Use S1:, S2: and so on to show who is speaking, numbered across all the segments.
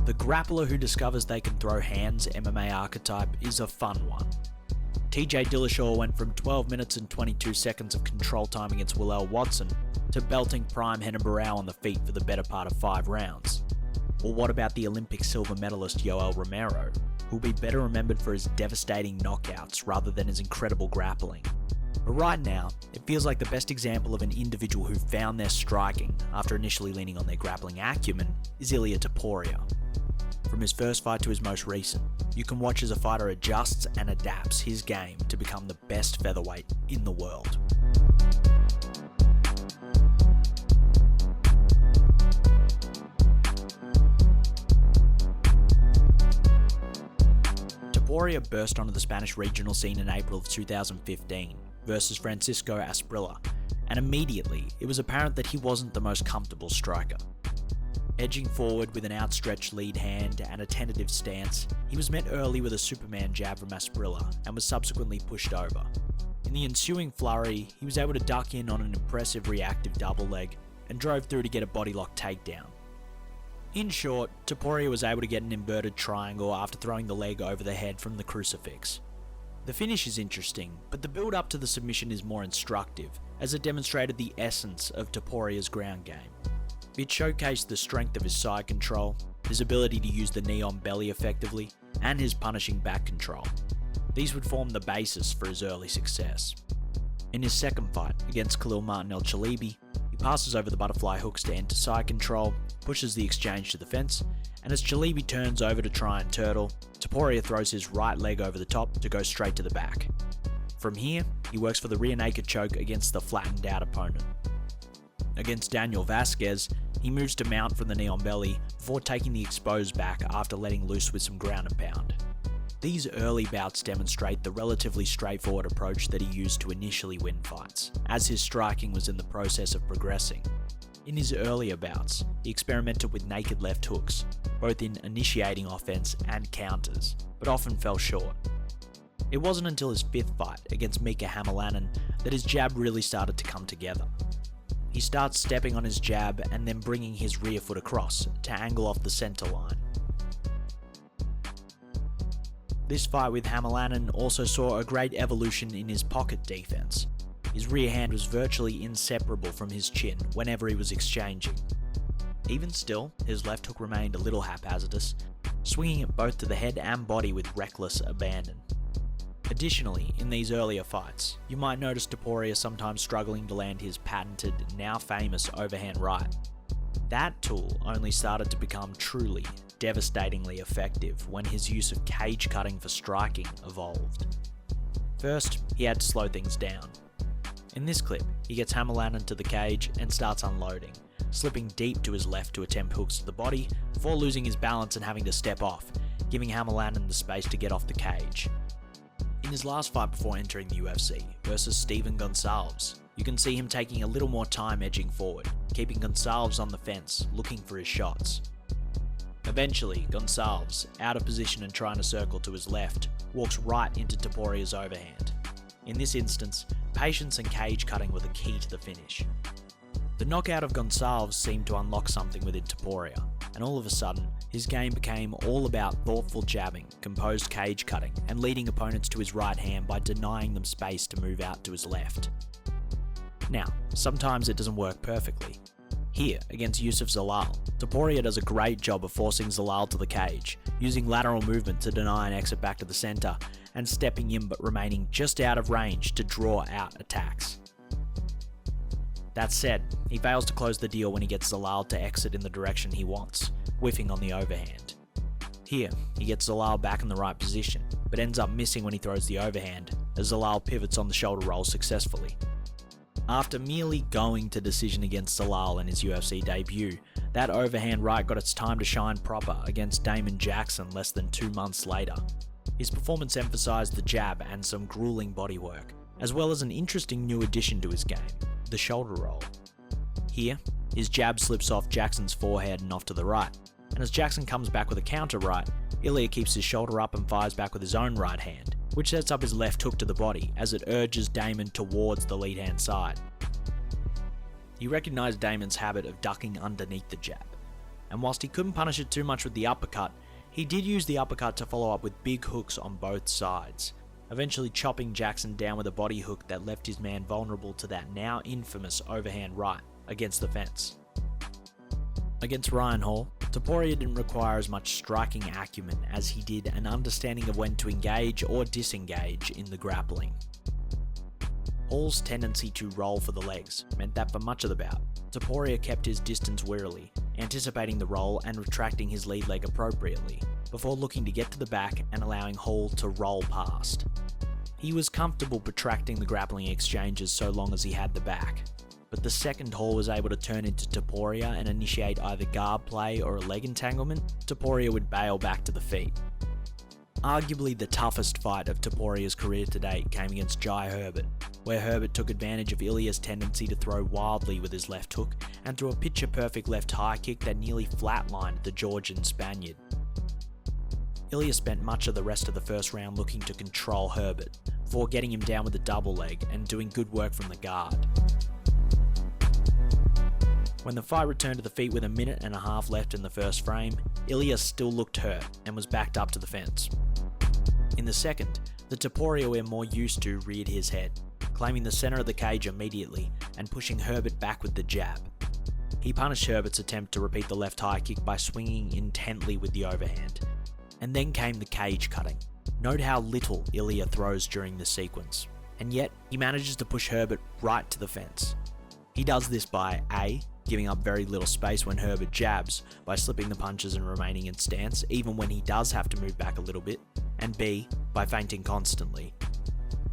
S1: The grappler who discovers they can throw hands MMA archetype is a fun one. TJ Dillashaw went from 12 minutes and 22 seconds of control time against Willel Watson to belting prime Renan Barão on the feet for the better part of 5 rounds. Or what about the Olympic silver medalist Yoel Romero, who'll be better remembered for his devastating knockouts rather than his incredible grappling? But right now, it feels like the best example of an individual who found their striking after initially leaning on their grappling acumen is Ilia Topuria. From his first fight to his most recent, you can watch as a fighter adjusts and adapts his game to become the best featherweight in the world. Topuria burst onto the Spanish regional scene in April of 2015 versus Francisco Asprilla, and immediately it was apparent that he wasn't the most comfortable striker. Edging forward with an outstretched lead hand and a tentative stance, he was met early with a Superman jab from Asprilla and was subsequently pushed over. In the ensuing flurry, he was able to duck in on an impressive reactive double leg and drove through to get a bodylock takedown. In short, Topuria was able to get an inverted triangle after throwing the leg over the head from the crucifix. The finish is interesting, but the build up to the submission is more instructive, as it demonstrated the essence of Topuria's ground game. It showcased the strength of his side control, his ability to use the knee on belly effectively, and his punishing back control. These would form the basis for his early success. In his second fight against Khalil Martin El Chalibi, he passes over the butterfly hooks to enter side control, pushes the exchange to the fence, and as Chalibi turns over to try and turtle, Topuria throws his right leg over the top to go straight to the back. From here, he works for the rear naked choke against the flattened out opponent. Against Daniel Vasquez, he moves to mount from the knee on belly before taking the exposed back after letting loose with some ground and pound. These early bouts demonstrate the relatively straightforward approach that he used to initially win fights, as his striking was in the process of progressing. In his earlier bouts, he experimented with naked left hooks, both in initiating offense and counters, but often fell short. It wasn't until his 5th fight against Mika Hämäläinen that his jab really started to come together. He starts stepping on his jab and then bringing his rear foot across to angle off the center line. This fight with Hämäläinen also saw a great evolution in his pocket defense. His rear hand was virtually inseparable from his chin whenever he was exchanging. Even still, his left hook remained a little haphazardous, swinging it both to the head and body with reckless abandon. Additionally, in these earlier fights, you might notice Topuria sometimes struggling to land his patented, now famous overhand right. That tool only started to become truly, devastatingly effective when his use of cage cutting for striking evolved. First, he had to slow things down. In this clip, he gets Hämäläinen to the cage and starts unloading, slipping deep to his left to attempt hooks to the body before losing his balance and having to step off, giving Hämäläinen the space to get off the cage. In his last fight before entering the UFC, versus Steven Goncalves, you can see him taking a little more time edging forward, keeping Goncalves on the fence, looking for his shots. Eventually, Goncalves, out of position and trying to circle to his left, walks right into Topuria's overhand. In this instance, patience and cage cutting were the key to the finish. The knockout of Goncalves seemed to unlock something within Topuria, and all of a sudden, his game became all about thoughtful jabbing, composed cage cutting, and leading opponents to his right hand by denying them space to move out to his left. Now, sometimes it doesn't work perfectly. Here, against Youssef Zalal, Topuria does a great job of forcing Zalal to the cage, using lateral movement to deny an exit back to the center, and stepping in but remaining just out of range to draw out attacks. That said, he fails to close the deal when he gets Zalal to exit in the direction he wants, whiffing on the overhand. Here, he gets Zalal back in the right position, but ends up missing when he throws the overhand, as Zalal pivots on the shoulder roll successfully. After merely going to decision against Zalal in his UFC debut, that overhand right got its time to shine proper against Damon Jackson less than 2 months later. His performance emphasized the jab and some grueling bodywork, as well as an interesting new addition to his game, the shoulder roll. Here, his jab slips off Jackson's forehead and off to the right, and as Jackson comes back with a counter right, Ilia keeps his shoulder up and fires back with his own right hand, which sets up his left hook to the body as it urges Damon towards the lead hand side. He recognized Damon's habit of ducking underneath the jab. and whilst he couldn't punish it too much with the uppercut, he did use the uppercut to follow up with big hooks on both sides, eventually chopping Jackson down with a body hook that left his man vulnerable to that now infamous overhand right against the fence. Against Ryan Hall, Topuria didn't require as much striking acumen as he did an understanding of when to engage or disengage in the grappling. Hall's tendency to roll for the legs meant that for much of the bout, Topuria kept his distance warily, anticipating the roll and retracting his lead leg appropriately, before looking to get to the back and allowing Hall to roll past. He was comfortable protracting the grappling exchanges so long as he had the back, but the second Hall was able to turn into Topuria and initiate either guard play or a leg entanglement, Topuria would bail back to the feet. Arguably the toughest fight of Topuria's career to date came against Jai Herbert, where Herbert took advantage of Ilia's tendency to throw wildly with his left hook and threw a picture-perfect left high kick that nearly flatlined the Georgian Spaniard. Ilia spent much of the rest of the first round looking to control Herbert, before getting him down with a double leg and doing good work from the guard. When the fight returned to the feet with a minute and a half left in the first frame, Ilia still looked hurt and was backed up to the fence. In the second, the Topuria we're more used to reared his head, claiming the centre of the cage immediately and pushing Herbert back with the jab. He punished Herbert's attempt to repeat the left high kick by swinging intently with the overhand. And then came the cage cutting. Note how little Ilia throws during this sequence, and yet he manages to push Herbert right to the fence. He does this by A, giving up very little space when Herbert jabs by slipping the punches and remaining in stance even when he does have to move back a little bit, and B, by feinting constantly.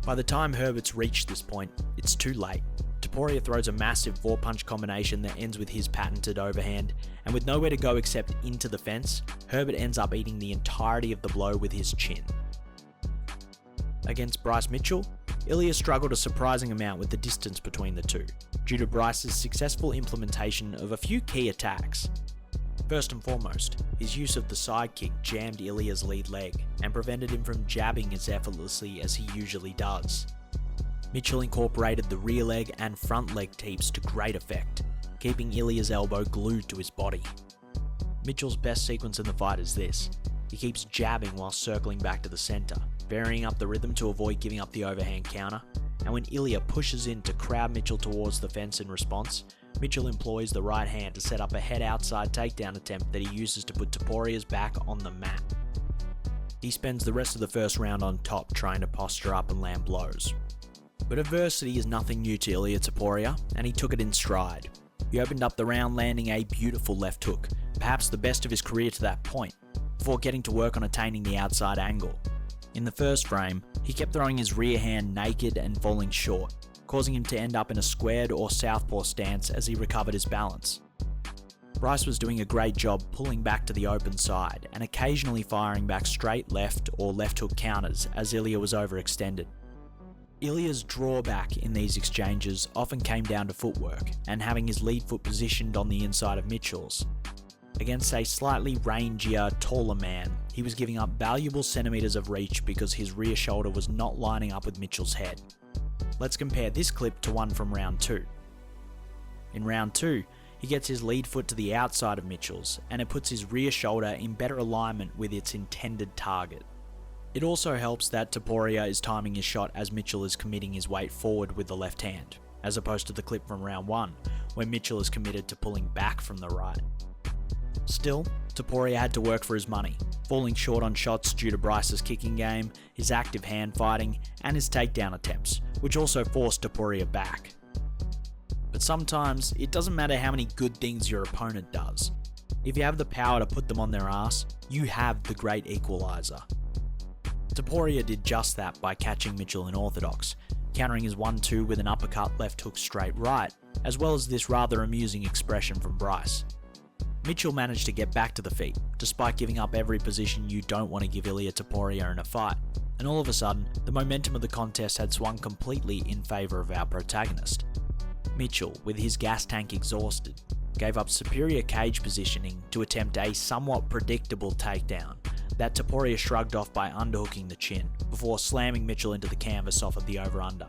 S1: By the time Herbert's reached this point, it's too late. Topuria throws a massive 4-punch combination that ends with his patented overhand, and with nowhere to go except into the fence, Herbert ends up eating the entirety of the blow with his chin. Against Bryce Mitchell, Ilia struggled a surprising amount with the distance between the two, due to Bryce's successful implementation of a few key attacks. First and foremost, his use of the side kick jammed Ilia's lead leg and prevented him from jabbing as effortlessly as he usually does. Mitchell incorporated the rear leg and front leg teeps to great effect, keeping Ilia's elbow glued to his body. Mitchell's best sequence in the fight is this. He keeps jabbing while circling back to the centre, varying up the rhythm to avoid giving up the overhand counter, and when Ilia pushes in to crowd Mitchell towards the fence in response, Mitchell employs the right hand to set up a head outside takedown attempt that he uses to put Topuria's back on the mat. He spends the rest of the first round on top trying to posture up and land blows. But adversity is nothing new to Ilia Topuria, and he took it in stride. He opened up the round landing a beautiful left hook, perhaps the best of his career to that point, before getting to work on attaining the outside angle. In the first frame, he kept throwing his rear hand naked and falling short, causing him to end up in a squared or southpaw stance as he recovered his balance. Bryce was doing a great job pulling back to the open side and occasionally firing back straight left or left hook counters as Ilia was overextended. Ilia's drawback in these exchanges often came down to footwork and having his lead foot positioned on the inside of Mitchell's. Against a slightly rangier, taller man, he was giving up valuable centimetres of reach because his rear shoulder was not lining up with Mitchell's head. Let's compare this clip to one from round 2. In round 2, he gets his lead foot to the outside of Mitchell's, and it puts his rear shoulder in better alignment with its intended target. It also helps that Topuria is timing his shot as Mitchell is committing his weight forward with the left hand, as opposed to the clip from round 1, where Mitchell is committed to pulling back from the right. Still, Topuria had to work for his money, falling short on shots due to Bryce's kicking game, his active hand fighting, and his takedown attempts, which also forced Topuria back. But sometimes, it doesn't matter how many good things your opponent does. If you have the power to put them on their ass, you have the great equalizer. Topuria did just that by catching Mitchell in orthodox, countering his 1-2 with an uppercut left hook straight right, as well as this rather amusing expression from Bryce. Mitchell managed to get back to the feet, despite giving up every position you don't want to give Ilia Topuria in a fight, and all of a sudden, the momentum of the contest had swung completely in favour of our protagonist. Mitchell, with his gas tank exhausted, gave up superior cage positioning to attempt a somewhat predictable takedown that Topuria shrugged off by underhooking the chin, before slamming Mitchell into the canvas off of the over-under.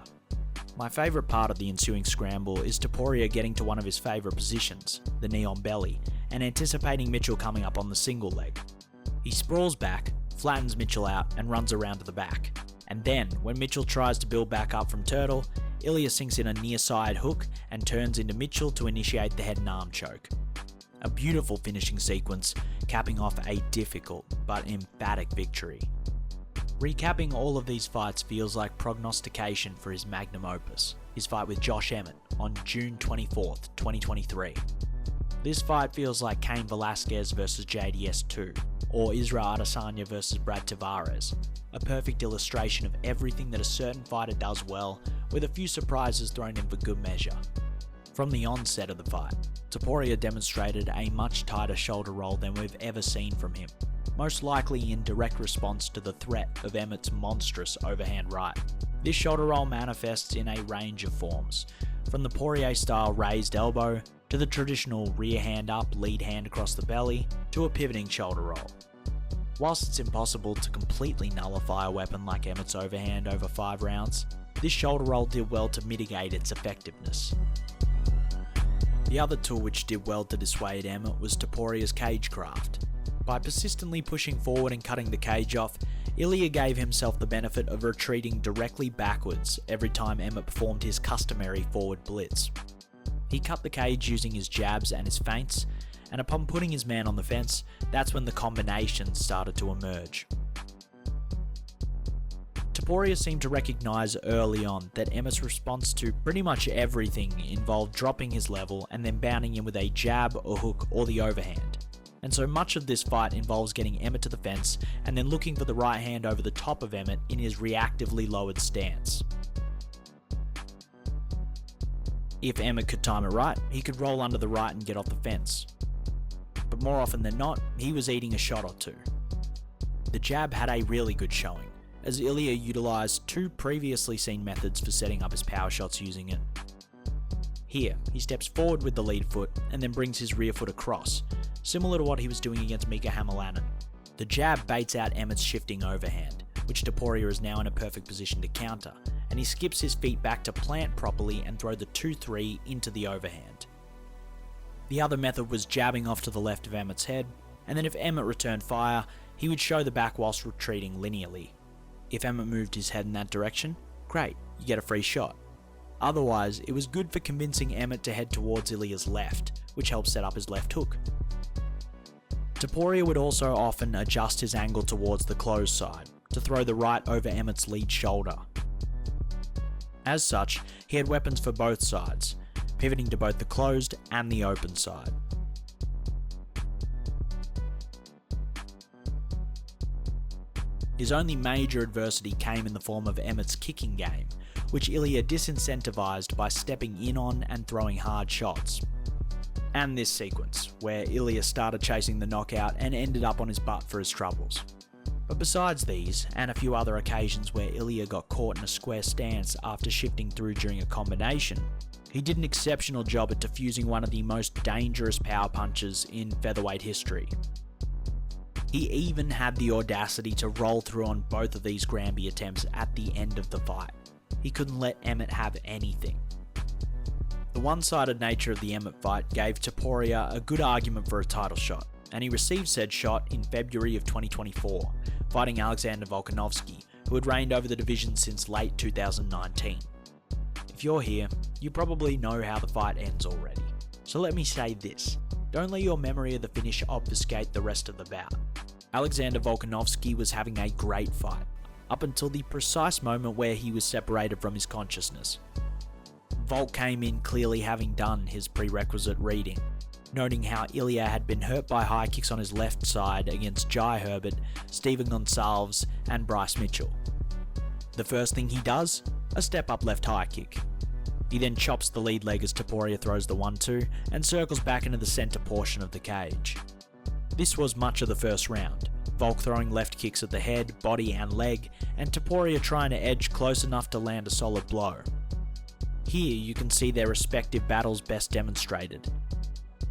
S1: My favourite part of the ensuing scramble is Topuria getting to one of his favourite positions, the knee on belly, and anticipating Mitchell coming up on the single leg. He sprawls back, flattens Mitchell out, and runs around to the back. And then, when Mitchell tries to build back up from turtle, Ilia sinks in a near side hook and turns into Mitchell to initiate the head and arm choke. A beautiful finishing sequence, capping off a difficult but emphatic victory. Recapping all of these fights feels like prognostication for his magnum opus, his fight with Josh Emmett on June 24th, 2023. This fight feels like Cain Velasquez vs JDS 2, or Israel Adesanya vs Brad Tavares, a perfect illustration of everything that a certain fighter does well, with a few surprises thrown in for good measure. From the onset of the fight, Topuria demonstrated a much tighter shoulder roll than we've ever seen from him, most likely in direct response to the threat of Emmett's monstrous overhand right. This shoulder roll manifests in a range of forms, from the Poirier-style raised elbow, to the traditional rear hand up, lead hand across the belly, to a pivoting shoulder roll. Whilst it's impossible to completely nullify a weapon like Emmett's overhand over 5 rounds, this shoulder roll did well to mitigate its effectiveness. The other tool which did well to dissuade Emmett was Topuria's cagecraft. By persistently pushing forward and cutting the cage off, Ilia gave himself the benefit of retreating directly backwards every time Emmett performed his customary forward blitz. He cut the cage using his jabs and his feints, and upon putting his man on the fence, that's when the combinations started to emerge. Topuria seemed to recognise early on that Emmett's response to pretty much everything involved dropping his level and then bounding in with a jab, a hook, or the overhand. And so much of this fight involves getting Emmett to the fence and then looking for the right hand over the top of Emmett in his reactively lowered stance. If Emmett could time it right, he could roll under the right and get off the fence. But more often than not, he was eating a shot or two. The jab had a really good showing, as Ilia utilised 2 previously seen methods for setting up his power shots using it. Here, he steps forward with the lead foot and then brings his rear foot across, similar to what he was doing against Mika Hämäläinen. The jab baits out Emmett's shifting overhand, which Topuria is now in a perfect position to counter, and he skips his feet back to plant properly and throw the 2-3 into the overhand. The other method was jabbing off to the left of Emmett's head, and then if Emmett returned fire, he would show the back whilst retreating linearly. If Emmett moved his head in that direction, great, you get a free shot. Otherwise, it was good for convincing Emmett to head towards Ilia's left, which helped set up his left hook. Topuria would also often adjust his angle towards the closed side, to throw the right over Emmett's lead shoulder. As such, he had weapons for both sides, pivoting to both the closed and the open side. His only major adversity came in the form of Emmett's kicking game, which Ilia disincentivized by stepping in on and throwing hard shots. And this sequence, where Ilia started chasing the knockout and ended up on his butt for his troubles. But besides these, and a few other occasions where Ilia got caught in a square stance after shifting through during a combination, he did an exceptional job at defusing one of the most dangerous power punches in featherweight history. He even had the audacity to roll through on both of these Granby attempts at the end of the fight. He couldn't let Emmett have anything. The one-sided nature of the Emmett fight gave Topuria a good argument for a title shot, and he received said shot in February of 2024, fighting Alexander Volkanovski, who had reigned over the division since late 2019. If you're here, you probably know how the fight ends already. So let me say this, don't let your memory of the finish obfuscate the rest of the bout. Alexander Volkanovski was having a great fight, up until the precise moment where he was separated from his consciousness. Volk came in clearly having done his prerequisite reading, noting how Ilia had been hurt by high kicks on his left side against Jai Herbert, Stephen Goncalves, and Bryce Mitchell. The first thing he does, a step-up left high kick. He then chops the lead leg as Topuria throws the 1-2 and circles back into the centre portion of the cage. This was much of the first round, Volk throwing left kicks at the head, body and leg, and Topuria trying to edge close enough to land a solid blow. Here you can see their respective battles best demonstrated.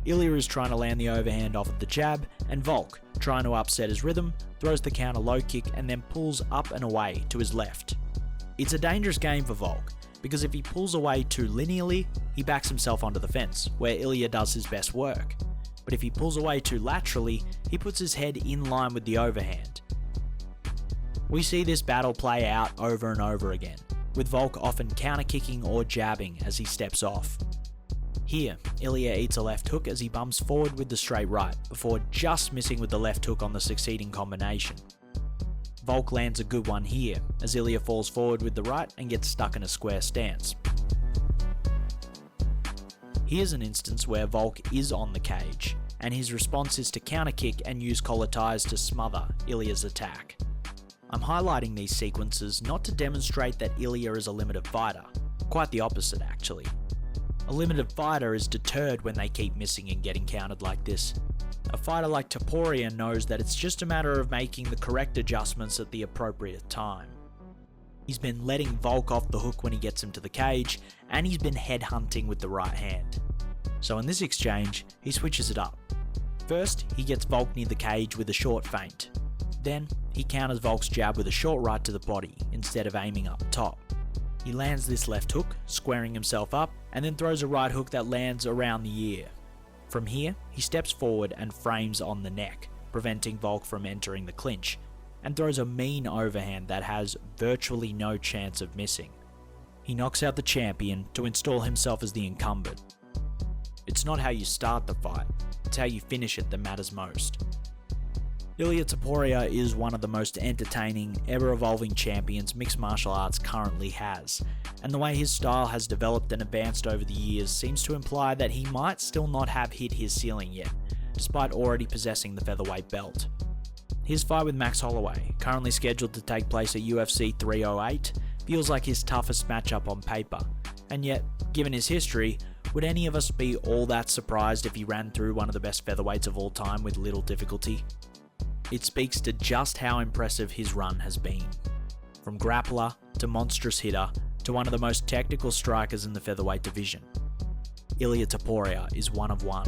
S1: Ilia is trying to land the overhand off of the jab, and Volk, trying to upset his rhythm, throws the counter low kick and then pulls up and away to his left. It's a dangerous game for Volk, because if he pulls away too linearly, he backs himself onto the fence, where Ilia does his best work. but if he pulls away too laterally, he puts his head in line with the overhand. We see this battle play out over and over again, with Volk often counter-kicking or jabbing as he steps off. Here, Ilia eats a left hook as he bumps forward with the straight right, before just missing with the left hook on the succeeding combination. Volk lands a good one here, as Ilia falls forward with the right and gets stuck in a square stance. Here's an instance where Volk is on the cage, and his response is to counter-kick and use collar ties to smother Ilia's attack. I'm highlighting these sequences not to demonstrate that Ilia is a limited fighter, quite the opposite actually. A limited fighter is deterred when they keep missing and getting countered like this. A fighter like Topuria knows that it's just a matter of making the correct adjustments at the appropriate time. He's been letting Volk off the hook when he gets him to the cage, and he's been headhunting with the right hand. So in this exchange, he switches it up. First, he gets Volk near the cage with a short feint. Then, he counters Volk's jab with a short right to the body, instead of aiming up top. He lands this left hook, squaring himself up, and then throws a right hook that lands around the ear. From here, he steps forward and frames on the neck, preventing Volk from entering the clinch, and throws a mean overhand that has virtually no chance of missing. He knocks out the champion to install himself as the incumbent. It's not how you start the fight, it's how you finish it that matters most. Ilia Topuria is one of the most entertaining, ever-evolving champions mixed martial arts currently has, and the way his style has developed and advanced over the years seems to imply that he might still not have hit his ceiling yet, despite already possessing the featherweight belt. His fight with Max Holloway, currently scheduled to take place at UFC 308, feels like his toughest matchup on paper, and yet, given his history, would any of us be all that surprised if he ran through one of the best featherweights of all time with little difficulty? It speaks to just how impressive his run has been. From grappler to monstrous hitter to one of the most technical strikers in the featherweight division. Ilia Topuria is one of one.